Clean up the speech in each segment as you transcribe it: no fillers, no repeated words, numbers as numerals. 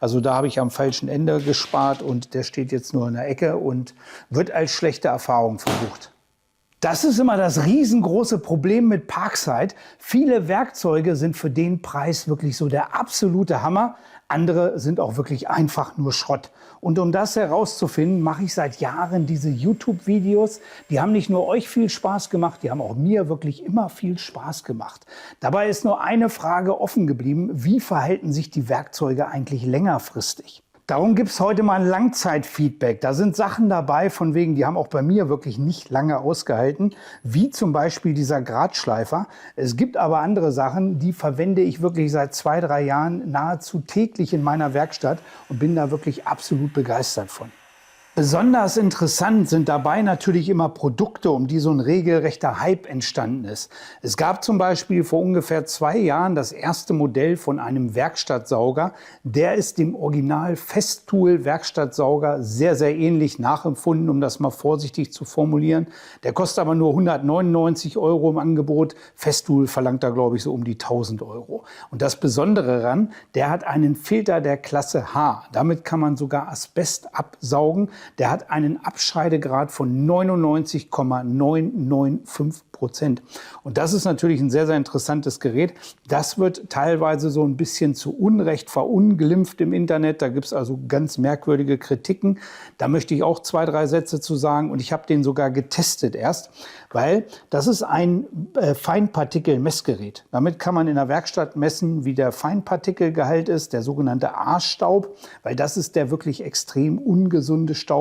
Also da habe ich am falschen Ende gespart und der steht jetzt nur in der Ecke und wird als schlechte Erfahrung verbucht. Das ist immer das riesengroße Problem mit Parkside. Viele Werkzeuge sind für den Preis wirklich so der absolute Hammer. Andere sind auch wirklich einfach nur Schrott. Und um das herauszufinden, mache ich seit Jahren diese YouTube-Videos. Die haben nicht nur euch viel Spaß gemacht, die haben auch mir wirklich immer viel Spaß gemacht. Dabei ist nur eine Frage offen geblieben: Wie verhalten sich die Werkzeuge eigentlich längerfristig? Darum gibt es heute mal ein Langzeitfeedback. Da sind Sachen dabei, von wegen, die haben auch bei mir wirklich nicht lange ausgehalten, wie zum Beispiel dieser Gradschleifer. Es gibt aber andere Sachen, die verwende ich wirklich seit 2, 3 Jahren nahezu täglich in meiner Werkstatt und bin da wirklich absolut begeistert von. Besonders interessant sind dabei natürlich immer Produkte, um die so ein regelrechter Hype entstanden ist. Es gab zum Beispiel vor ungefähr 2 Jahren das erste Modell von einem Werkstattsauger. Der ist dem Original Festool Werkstattsauger sehr, sehr ähnlich nachempfunden, um das mal vorsichtig zu formulieren. Der kostet aber nur 199 € im Angebot. Festool verlangt da, glaube ich, so um die 1000 €. Und das Besondere daran, der hat einen Filter der Klasse H. Damit kann man sogar Asbest absaugen. Der hat einen Abscheidegrad von 99,995%. Und das ist natürlich ein sehr, sehr interessantes Gerät. Das wird teilweise so ein bisschen zu Unrecht verunglimpft im Internet. Da gibt es also ganz merkwürdige Kritiken. Da möchte ich auch 2, 3 Sätze zu sagen. Und ich habe den sogar getestet erst, weil das ist ein Feinpartikelmessgerät. Damit kann man in der Werkstatt messen, wie der Feinpartikelgehalt ist, der sogenannte A-Staub, weil das ist der wirklich extrem ungesunde Staub,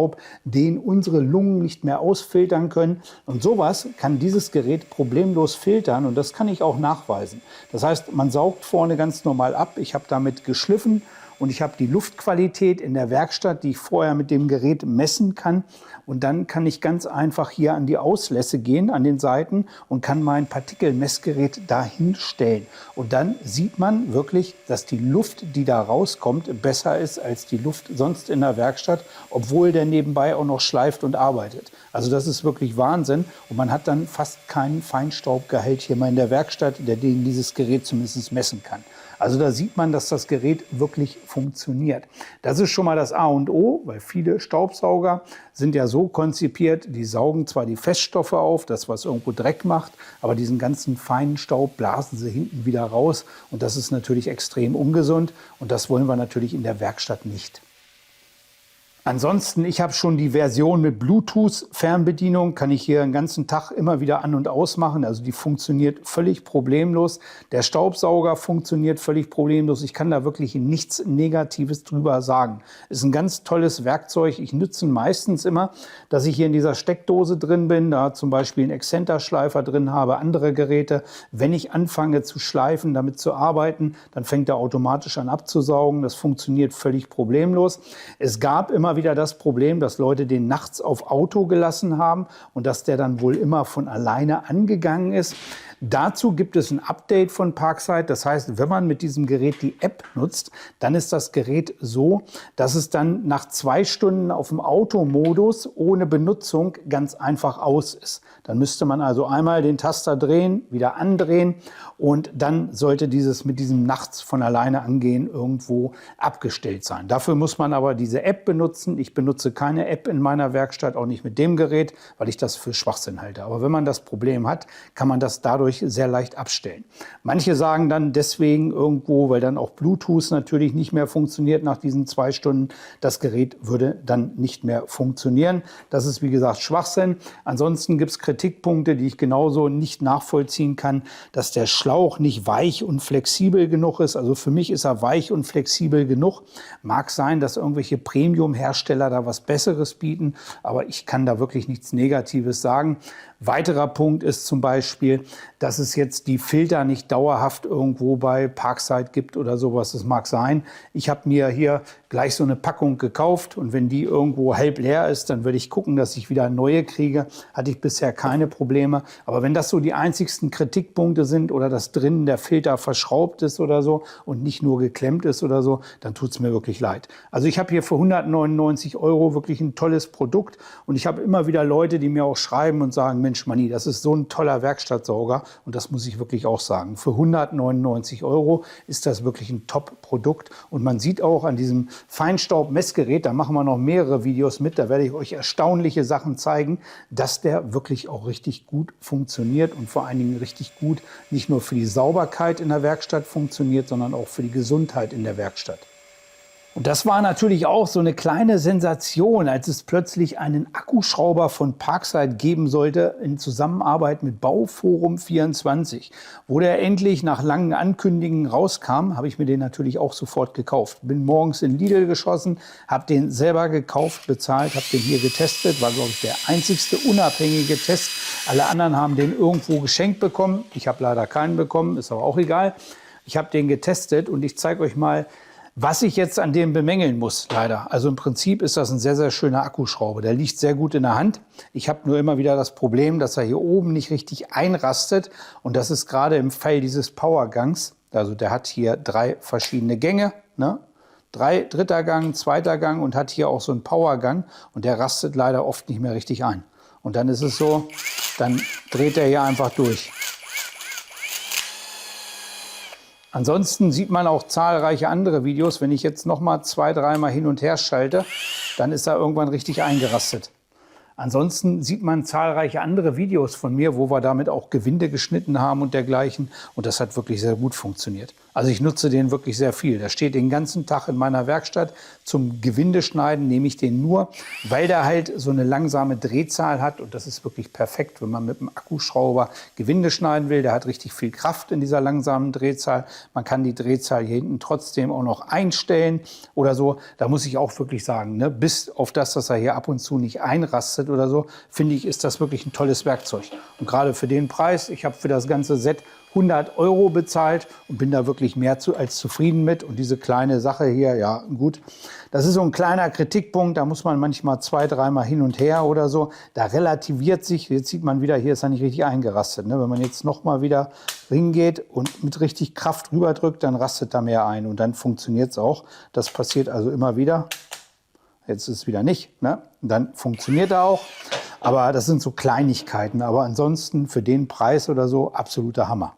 den unsere Lungen nicht mehr ausfiltern können. Und sowas kann dieses Gerät problemlos filtern und das kann ich auch nachweisen. Das heißt, man saugt vorne ganz normal ab. Ich habe damit geschliffen und ich habe die Luftqualität in der Werkstatt, die ich vorher mit dem Gerät messen kann. Und dann kann ich ganz einfach hier an die Auslässe gehen, an den Seiten, und kann mein Partikelmessgerät dahin stellen. Und dann sieht man wirklich, dass die Luft, die da rauskommt, besser ist als die Luft sonst in der Werkstatt, obwohl der nebenbei auch noch schleift und arbeitet. Also das ist wirklich Wahnsinn. Und man hat dann fast keinen Feinstaubgehalt hier mal in der Werkstatt, der dieses Gerät zumindest messen kann. Also da sieht man, dass das Gerät wirklich funktioniert. Das ist schon mal das A und O, weil viele Staubsauger sind ja so konzipiert, die saugen zwar die Feststoffe auf, das was irgendwo Dreck macht, aber diesen ganzen feinen Staub blasen sie hinten wieder raus. Und das ist natürlich extrem ungesund und das wollen wir natürlich in der Werkstatt nicht. Ansonsten, ich habe schon die Version mit Bluetooth-Fernbedienung, kann ich hier den ganzen Tag immer wieder an- und ausmachen. Also die funktioniert völlig problemlos. Der Staubsauger funktioniert völlig problemlos. Ich kann da wirklich nichts Negatives drüber sagen. Ist ein ganz tolles Werkzeug. Ich nutze ihn meistens immer, dass ich hier in dieser Steckdose drin bin, da zum Beispiel einen Exzenterschleifer drin habe, andere Geräte. Wenn ich anfange zu schleifen, damit zu arbeiten, dann fängt er automatisch an abzusaugen. Das funktioniert völlig problemlos. Es gab immer wieder das Problem, dass Leute den nachts auf Auto gelassen haben und dass der dann wohl immer von alleine angegangen ist. Dazu gibt es ein Update von Parkside. Das heißt, wenn man mit diesem Gerät die App nutzt, dann ist das Gerät so, dass es dann nach 2 Stunden auf dem Automodus ohne Benutzung ganz einfach aus ist. Dann müsste man also einmal den Taster drehen, wieder andrehen und dann sollte dieses mit diesem nachts von alleine angehen irgendwo abgestellt sein. Dafür muss man aber diese App benutzen. Ich benutze keine App in meiner Werkstatt, auch nicht mit dem Gerät, weil ich das für Schwachsinn halte. Aber wenn man das Problem hat, kann man das dadurch sehr leicht abstellen. Manche sagen dann deswegen irgendwo, weil dann auch Bluetooth natürlich nicht mehr funktioniert nach diesen 2 Stunden, das Gerät würde dann nicht mehr funktionieren. Das ist wie gesagt Schwachsinn. Ansonsten gibt es Kritikpunkte, die ich genauso nicht nachvollziehen kann, dass der Schlauch nicht weich und flexibel genug ist. Also für mich ist er weich und flexibel genug. Mag sein, dass irgendwelche Premium-Hersteller da was Besseres bieten, aber ich kann da wirklich nichts Negatives sagen. Weiterer Punkt ist zum Beispiel, dass es jetzt die Filter nicht dauerhaft irgendwo bei Parkside gibt oder sowas. Das mag sein. Ich habe mir hier gleich so eine Packung gekauft und wenn die irgendwo halb leer ist, dann würde ich gucken, dass ich wieder neue kriege. Hatte ich bisher keine Probleme. Aber wenn das so die einzigsten Kritikpunkte sind oder dass drinnen der Filter verschraubt ist oder so und nicht nur geklemmt ist oder so, dann tut es mir wirklich leid. Also ich habe hier für 199 € wirklich ein tolles Produkt und ich habe immer wieder Leute, die mir auch schreiben und sagen, Mensch Manni, das ist so ein toller Werkstattsauger Und das muss ich wirklich auch sagen. Für 199 € ist das wirklich ein Top-Produkt. Und man sieht auch an diesem Feinstaub-Messgerät, da machen wir noch mehrere Videos mit, da werde ich euch erstaunliche Sachen zeigen, dass der wirklich auch richtig gut funktioniert und vor allen Dingen richtig gut nicht nur für die Sauberkeit in der Werkstatt funktioniert, sondern auch für die Gesundheit in der Werkstatt. Und das war natürlich auch so eine kleine Sensation, als es plötzlich einen Akkuschrauber von Parkside geben sollte in Zusammenarbeit mit Bauforum24. Wo der endlich nach langen Ankündigungen rauskam, habe ich mir den natürlich auch sofort gekauft. Bin morgens in Lidl geschossen, habe den selber gekauft, bezahlt, habe den hier getestet. War, glaube ich, der einzigste unabhängige Test. Alle anderen haben den irgendwo geschenkt bekommen. Ich habe leider keinen bekommen, ist aber auch egal. Ich habe den getestet und ich zeige euch mal, was ich jetzt an dem bemängeln muss, leider. Also im Prinzip ist das ein sehr, sehr schöner Akkuschrauber. Der liegt sehr gut in der Hand. Ich habe nur immer wieder das Problem, dass er hier oben nicht richtig einrastet. Und das ist gerade im Fall dieses Powergangs. Also der hat hier 3 verschiedene Gänge, ne? Dritter Gang, zweiter Gang und hat hier auch so einen Powergang. Und der rastet leider oft nicht mehr richtig ein. Und dann ist es so, dann dreht er hier einfach durch. Ansonsten sieht man auch zahlreiche andere Videos. Wenn ich jetzt noch mal 2-3 Mal hin und her schalte, dann ist er irgendwann richtig eingerastet. Ansonsten sieht man zahlreiche andere Videos von mir, wo wir damit auch Gewinde geschnitten haben und dergleichen. Und das hat wirklich sehr gut funktioniert. Also ich nutze den wirklich sehr viel. Der steht den ganzen Tag in meiner Werkstatt. Zum Gewindeschneiden nehme ich den nur, weil der halt so eine langsame Drehzahl hat. Und das ist wirklich perfekt, wenn man mit einem Akkuschrauber Gewinde schneiden will. Der hat richtig viel Kraft in dieser langsamen Drehzahl. Man kann die Drehzahl hier hinten trotzdem auch noch einstellen oder so. Da muss ich auch wirklich sagen, ne, bis auf das, dass er hier ab und zu nicht einrastet oder so, finde ich, ist das wirklich ein tolles Werkzeug. Und gerade für den Preis, ich habe für das ganze Set 100 € bezahlt und bin da wirklich mehr als zufrieden mit. Und diese kleine Sache hier, ja gut, das ist so ein kleiner Kritikpunkt, da muss man manchmal 2-3 Mal hin und her oder so. Da relativiert sich, jetzt sieht man wieder, hier ist er nicht richtig eingerastet. Ne? Wenn man jetzt noch mal wieder hingeht und mit richtig Kraft rüberdrückt, dann rastet da mehr ein und dann funktioniert es auch. Das passiert also immer wieder. Jetzt ist es wieder nicht, ne? Und dann funktioniert er auch. Aber das sind so Kleinigkeiten. Aber ansonsten für den Preis oder so absoluter Hammer.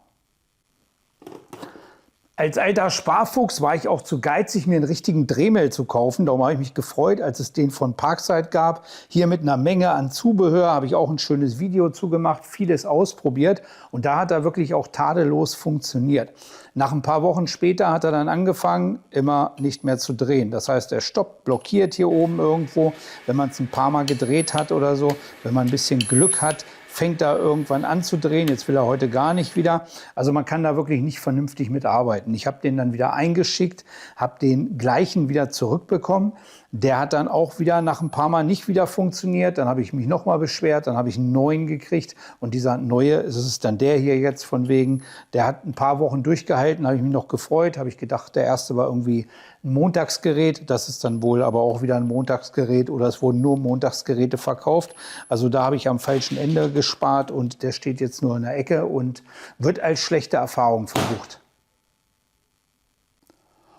Als alter Sparfuchs war ich auch zu geizig, mir einen richtigen Dremel zu kaufen. Darum habe ich mich gefreut, als es den von Parkside gab. Hier mit einer Menge an Zubehör habe ich auch ein schönes Video zugemacht, vieles ausprobiert. Und da hat er wirklich auch tadellos funktioniert. Nach ein paar Wochen später hat er dann angefangen, immer nicht mehr zu drehen. Das heißt, er stoppt, blockiert hier oben irgendwo, wenn man es ein paar Mal gedreht hat oder so. Wenn man ein bisschen Glück hat, fängt er irgendwann an zu drehen. Jetzt will er heute gar nicht wieder. Also man kann da wirklich nicht vernünftig mitarbeiten. Ich habe den dann wieder eingeschickt, habe den gleichen wieder zurückbekommen. Der hat dann auch wieder nach ein paar Mal nicht wieder funktioniert. Dann habe ich mich noch mal beschwert, dann habe ich einen neuen gekriegt. Und dieser neue, es ist dann der hier jetzt von wegen, der hat ein paar Wochen durchgehalten, habe ich mich noch gefreut. Habe ich gedacht, der erste war irgendwie ein Montagsgerät. Das ist dann wohl aber auch wieder ein Montagsgerät oder es wurden nur Montagsgeräte verkauft. Also da habe ich am falschen Ende gespart und der steht jetzt nur in der Ecke und wird als schlechte Erfahrung verbucht.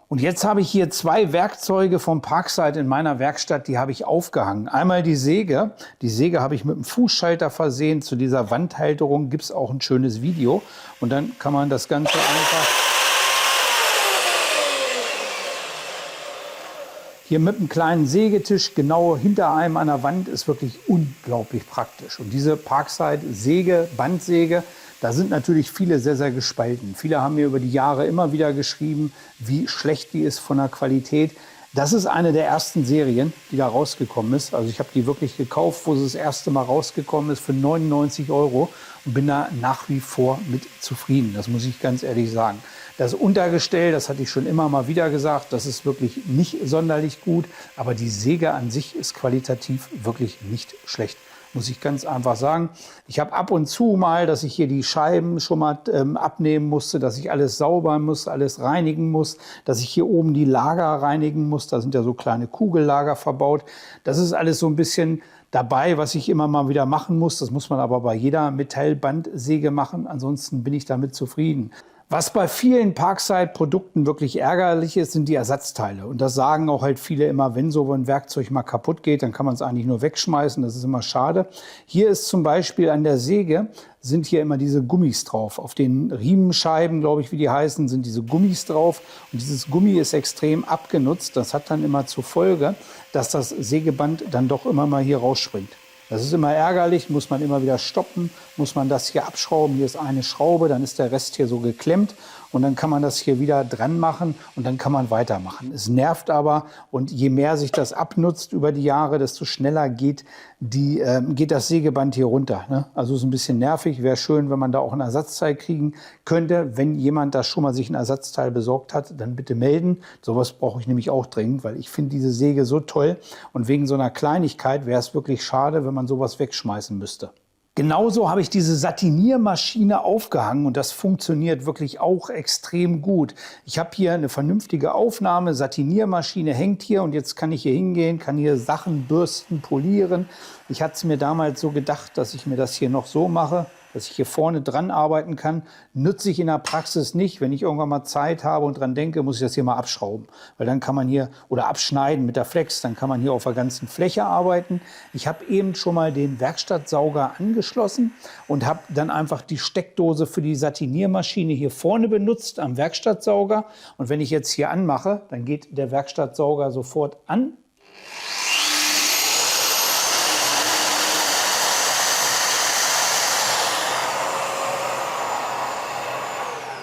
Und jetzt habe ich hier 2 Werkzeuge vom Parkside in meiner Werkstatt, die habe ich aufgehangen. Einmal die Säge. Die Säge habe ich mit einem Fußschalter versehen. Zu dieser Wandhalterung gibt es auch ein schönes Video. Und dann kann man das Ganze einfach hier mit einem kleinen Sägetisch genau hinter einem an der Wand, ist wirklich unglaublich praktisch. Und diese Parkside Säge, Bandsäge, da sind natürlich viele sehr, sehr gespalten. Viele haben mir über die Jahre immer wieder geschrieben, wie schlecht die ist von der Qualität. Das ist eine der ersten Serien, die da rausgekommen ist. Also ich habe die wirklich gekauft, wo sie das erste Mal rausgekommen ist, für 99 € und bin da nach wie vor mit zufrieden. Das muss ich ganz ehrlich sagen. Das Untergestell, das hatte ich schon immer mal wieder gesagt, das ist wirklich nicht sonderlich gut. Aber die Säge an sich ist qualitativ wirklich nicht schlecht. Muss ich ganz einfach sagen. Ich habe ab und zu mal, dass ich hier die Scheiben schon mal abnehmen musste, dass ich alles sauber muss, alles reinigen muss, dass ich hier oben die Lager reinigen muss. Da sind ja so kleine Kugellager verbaut. Das ist alles so ein bisschen dabei, was ich immer mal wieder machen muss. Das muss man aber bei jeder Metallbandsäge machen. Ansonsten bin ich damit zufrieden. Was bei vielen Parkside-Produkten wirklich ärgerlich ist, sind die Ersatzteile. Und das sagen auch halt viele immer, wenn so ein Werkzeug mal kaputt geht, dann kann man es eigentlich nur wegschmeißen. Das ist immer schade. Hier ist zum Beispiel an der Säge, sind hier immer diese Gummis drauf. Auf den Riemenscheiben, glaube ich, wie die heißen, sind diese Gummis drauf. Und dieses Gummi ist extrem abgenutzt. Das hat dann immer zur Folge, dass das Sägeband dann doch immer mal hier rausspringt. Das ist immer ärgerlich, muss man immer wieder stoppen, muss man das hier abschrauben. Hier ist eine Schraube, dann ist der Rest hier so geklemmt und dann kann man das hier wieder dran machen und dann kann man weitermachen. Es nervt aber und je mehr sich das abnutzt über die Jahre, desto schneller geht das Sägeband hier runter. Ne? Also ist ein bisschen nervig, wäre schön, wenn man da auch ein Ersatzteil kriegen könnte. Wenn jemand da schon mal sich ein Ersatzteil besorgt hat, dann bitte melden. Sowas brauche ich nämlich auch dringend, weil ich finde diese Säge so toll und wegen so einer Kleinigkeit wäre es wirklich schade, wenn man sowas wegschmeißen müsste. Genauso habe ich diese Satiniermaschine aufgehangen und das funktioniert wirklich auch extrem gut. Ich habe hier eine vernünftige Aufnahme, Satiniermaschine hängt hier und jetzt kann ich hier hingehen, kann hier Sachen bürsten, polieren. Ich hatte es mir damals so gedacht, dass ich mir das hier noch so mache, dass ich hier vorne dran arbeiten kann. Nutze ich in der Praxis nicht. Wenn ich irgendwann mal Zeit habe und dran denke, muss ich das hier mal abschrauben. Weil dann kann man hier, oder abschneiden mit der Flex, dann kann man hier auf der ganzen Fläche arbeiten. Ich habe eben schon mal den Werkstattsauger angeschlossen und habe dann einfach die Steckdose für die Satiniermaschine hier vorne benutzt am Werkstattsauger. Und wenn ich jetzt hier anmache, dann geht der Werkstattsauger sofort an.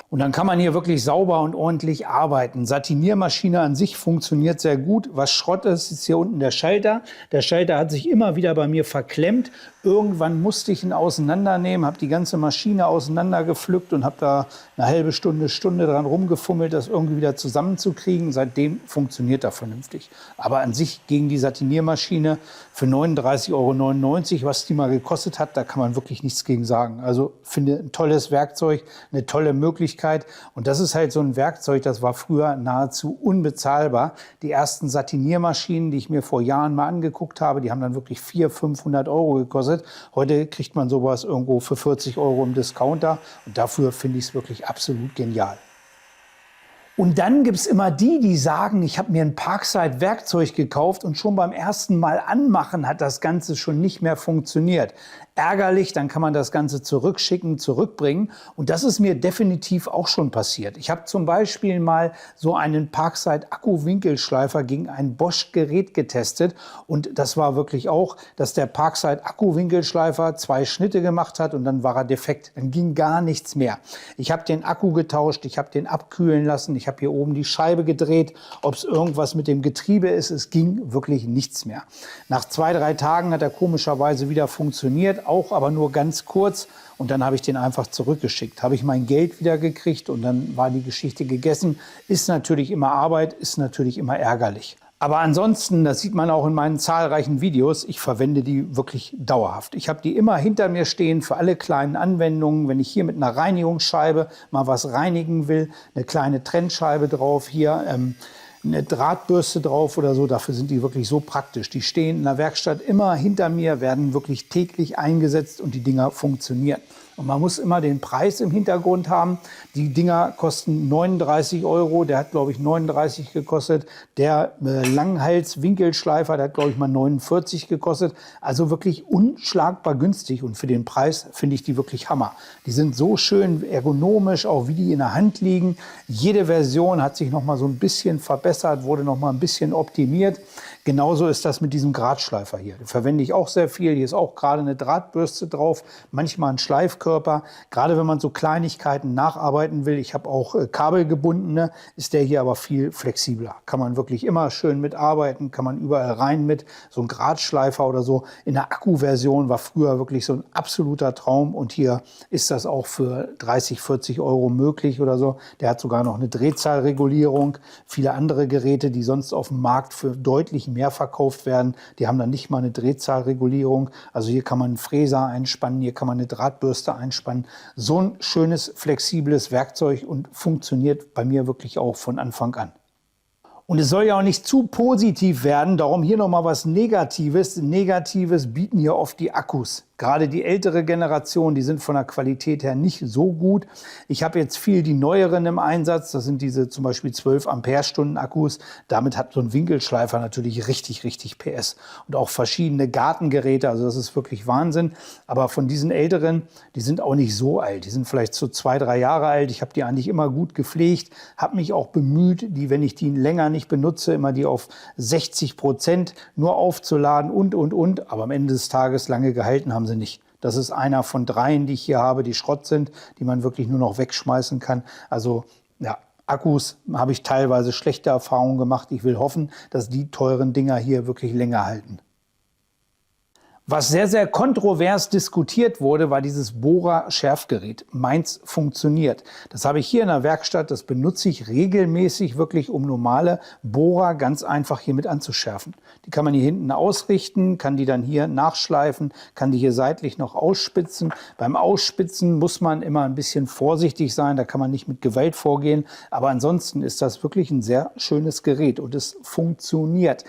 Und dann kann man hier wirklich sauber und ordentlich arbeiten. Satiniermaschine an sich funktioniert sehr gut. Was Schrott ist, ist hier unten der Schalter. Der Schalter hat sich immer wieder bei mir verklemmt. Irgendwann musste ich ihn auseinandernehmen, habe die ganze Maschine auseinandergepflückt und habe da eine halbe Stunde dran rumgefummelt, das irgendwie wieder zusammenzukriegen. Seitdem funktioniert er vernünftig. Aber an sich gegen die Satiniermaschine für 39,99 €, was die mal gekostet hat, da kann man wirklich nichts gegen sagen. Also finde ein tolles Werkzeug, eine tolle Möglichkeit. Und das ist halt so ein Werkzeug, das war früher nahezu unbezahlbar. Die ersten Satiniermaschinen, die ich mir vor Jahren mal angeguckt habe, die haben dann wirklich 400, 500 € gekostet. Heute kriegt man sowas irgendwo für 40 € im Discounter und dafür finde ich es wirklich absolut genial. Und dann gibt es immer die, die sagen, ich habe mir ein Parkside-Werkzeug gekauft und schon beim ersten Mal anmachen hat das Ganze schon nicht mehr funktioniert. Ärgerlich, dann kann man das Ganze zurückschicken, zurückbringen. Und das ist mir definitiv auch schon passiert. Ich habe zum Beispiel mal so einen Parkside-Akku-Winkelschleifer gegen ein Bosch-Gerät getestet. Und das war wirklich auch, dass der Parkside-Akku-Winkelschleifer 2 Schnitte gemacht hat und dann war er defekt. Dann ging gar nichts mehr. Ich habe den Akku getauscht, ich habe den abkühlen lassen, ich habe hier oben die Scheibe gedreht, ob es irgendwas mit dem Getriebe ist. Es ging wirklich nichts mehr. Nach 2, 3 Tagen hat er komischerweise wieder funktioniert. Auch aber nur ganz kurz und dann habe ich den einfach zurückgeschickt. Habe ich mein Geld wieder gekriegt und dann war die Geschichte gegessen. Ist natürlich immer Arbeit, ist natürlich immer ärgerlich. Aber ansonsten, das sieht man auch in meinen zahlreichen Videos, ich verwende die wirklich dauerhaft. Ich habe die immer hinter mir stehen für alle kleinen Anwendungen. Wenn ich hier mit einer Reinigungsscheibe mal was reinigen will, eine kleine Trennscheibe drauf, hier eine Drahtbürste drauf oder so, dafür sind die wirklich so praktisch. Die stehen in der Werkstatt immer hinter mir, werden wirklich täglich eingesetzt und die Dinger funktionieren. Und man muss immer den Preis im Hintergrund haben. Die Dinger kosten 39 €. Der hat, glaube ich, 39 gekostet. Der Langhals-Winkelschleifer, der hat, glaube ich, mal 49 gekostet. Also wirklich unschlagbar günstig. Und für den Preis finde ich die wirklich Hammer. Die sind so schön ergonomisch, auch wie die in der Hand liegen. Jede Version hat sich noch mal so ein bisschen verbessert, wurde noch mal ein bisschen optimiert. Genauso ist das mit diesem Gradschleifer hier. Den verwende ich auch sehr viel. Hier ist auch gerade eine Drahtbürste drauf, manchmal ein Schleifkörper. Gerade wenn man so Kleinigkeiten nacharbeiten will, ich habe auch kabelgebundene, ist der hier aber viel flexibler. Kann man wirklich immer schön mitarbeiten, kann man überall rein mit. So ein Gradschleifer oder so in der Akkuversion war früher wirklich so ein absoluter Traum. Und hier ist das auch für 30, 40 € möglich oder so. Der hat sogar noch eine Drehzahlregulierung. Viele andere Geräte, die sonst auf dem Markt für deutlich mehr verkauft werden, die haben dann nicht mal eine Drehzahlregulierung. Also hier kann man einen Fräser einspannen, hier kann man eine Drahtbürste einspannen. So ein schönes, flexibles Werkzeug und funktioniert bei mir wirklich auch von Anfang an. Und es soll ja auch nicht zu positiv werden, darum hier nochmal was Negatives. Negatives bieten hier oft die Akkus. Gerade die ältere Generation, die sind von der Qualität her nicht so gut. Ich habe jetzt viel die neueren im Einsatz. Das sind diese zum Beispiel 12 Ampere-Stunden Akkus. Damit hat so ein Winkelschleifer natürlich richtig, richtig PS. Und auch verschiedene Gartengeräte. Also das ist wirklich Wahnsinn. Aber von diesen älteren, die sind auch nicht so alt. Die sind vielleicht so 2, 3 Jahre alt. Ich habe die eigentlich immer gut gepflegt. Habe mich auch bemüht, die, wenn ich die länger nicht benutze, immer die auf 60% nur aufzuladen und. Aber am Ende des Tages lange gehalten haben sie nicht. Das ist einer von 3, die ich hier habe, die Schrott sind, die man wirklich nur noch wegschmeißen kann. Also ja, Akkus habe ich teilweise schlechte Erfahrungen gemacht. Ich will hoffen, dass die teuren Dinger hier wirklich länger halten. Was sehr, sehr kontrovers diskutiert wurde, war dieses Bohrer-Schärfgerät. Meins funktioniert. Das habe ich hier in der Werkstatt, das benutze ich regelmäßig wirklich, um normale Bohrer ganz einfach hier mit anzuschärfen. Die kann man hier hinten ausrichten, kann die dann hier nachschleifen, kann die hier seitlich noch ausspitzen. Beim Ausspitzen muss man immer ein bisschen vorsichtig sein, da kann man nicht mit Gewalt vorgehen. Aber ansonsten ist das wirklich ein sehr schönes Gerät und es funktioniert.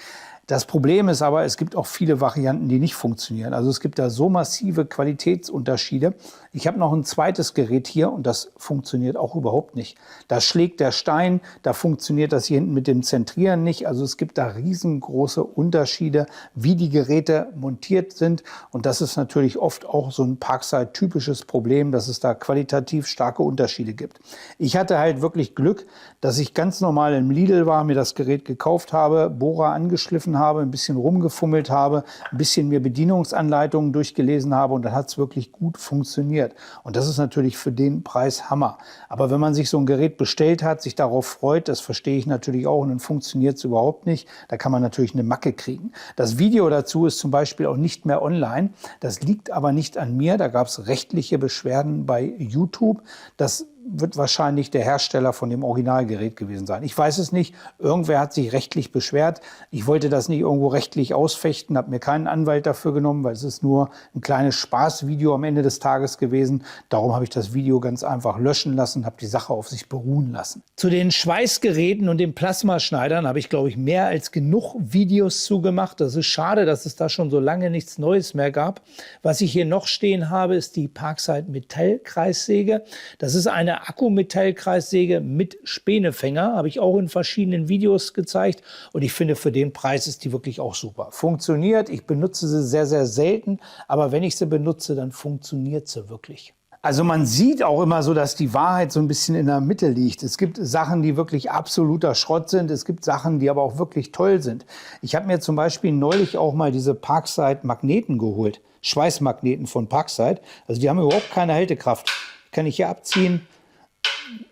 Das Problem ist aber, es gibt auch viele Varianten, die nicht funktionieren. Also es gibt da so massive Qualitätsunterschiede. Ich habe noch ein zweites Gerät hier und das funktioniert auch überhaupt nicht. Da schlägt der Stein, da funktioniert das hier hinten mit dem Zentrieren nicht. Also es gibt da riesengroße Unterschiede, wie die Geräte montiert sind. Und das ist natürlich oft auch so ein Parkside-typisches Problem, dass es da qualitativ starke Unterschiede gibt. Ich hatte halt wirklich Glück, dass ich ganz normal im Lidl war, mir das Gerät gekauft habe, Bohrer angeschliffen habe, ein bisschen rumgefummelt habe, ein bisschen mir Bedienungsanleitungen durchgelesen habe und dann hat es wirklich gut funktioniert. Und das ist natürlich für den Preis Hammer. Aber wenn man sich so ein Gerät bestellt hat, sich darauf freut, das verstehe ich natürlich auch und dann funktioniert es überhaupt nicht, da kann man natürlich eine Macke kriegen. Das Video dazu ist zum Beispiel auch nicht mehr online. Das liegt aber nicht an mir, da gab es rechtliche Beschwerden bei YouTube. Das wird wahrscheinlich der Hersteller von dem Originalgerät gewesen sein. Ich weiß es nicht. Irgendwer hat sich rechtlich beschwert. Ich wollte das nicht irgendwo rechtlich ausfechten, habe mir keinen Anwalt dafür genommen, weil es ist nur ein kleines Spaßvideo am Ende des Tages gewesen. Darum habe ich das Video ganz einfach löschen lassen, habe die Sache auf sich beruhen lassen. Zu den Schweißgeräten und den Plasmaschneidern habe ich, glaube ich, mehr als genug Videos zugemacht. Das ist schade, dass es da schon so lange nichts Neues mehr gab. Was ich hier noch stehen habe, ist die Parkside Metallkreissäge. Das ist eine Akkumetallkreissäge mit Spänefänger, habe ich auch in verschiedenen Videos gezeigt und ich finde, für den Preis ist die wirklich auch super. Funktioniert, ich benutze sie sehr, sehr selten, aber wenn ich sie benutze, dann funktioniert sie wirklich. Also man sieht auch immer so, dass die Wahrheit so ein bisschen in der Mitte liegt. Es gibt Sachen, die wirklich absoluter Schrott sind. Es gibt Sachen, die aber auch wirklich toll sind. Ich habe mir zum Beispiel neulich auch mal diese Parkside Magneten geholt. Schweißmagneten von Parkside. Also die haben überhaupt keine Haltekraft. Die kann ich hier abziehen.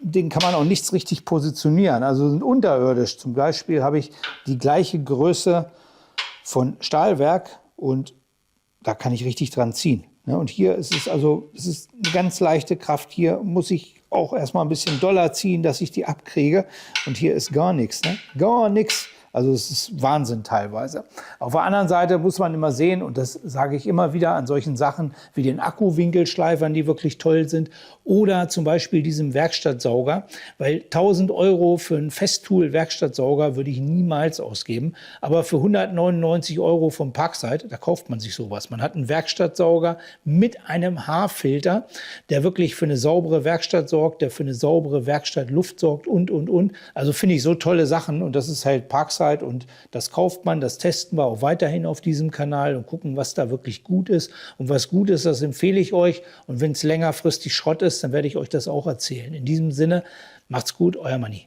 Den kann man auch nichts richtig positionieren. Also sind unterirdisch. Zum Beispiel habe ich die gleiche Größe von Stahlwerk und da kann ich richtig dran ziehen. Und hier ist es also, es ist eine ganz leichte Kraft. Hier muss ich auch erstmal ein bisschen doller ziehen, dass ich die abkriege. Und hier ist gar nichts, ne? Gar nichts. Also es ist Wahnsinn teilweise. Auf der anderen Seite muss man immer sehen, und das sage ich immer wieder an solchen Sachen wie den Akkuwinkelschleifern, die wirklich toll sind, oder zum Beispiel diesem Werkstattsauger, weil 1000 € für einen Festool-Werkstattsauger würde ich niemals ausgeben, aber für 199 € vom Parkside, da kauft man sich sowas. Man hat einen Werkstattsauger mit einem Haarfilter, der wirklich für eine saubere Werkstatt sorgt, der für eine saubere Werkstattluft sorgt und. Also finde ich so tolle Sachen und das ist halt Parkside. Und das kauft man, das testen wir auch weiterhin auf diesem Kanal und gucken, was da wirklich gut ist. Und was gut ist, das empfehle ich euch. Und wenn es längerfristig Schrott ist, dann werde ich euch das auch erzählen. In diesem Sinne, macht's gut, euer Manni.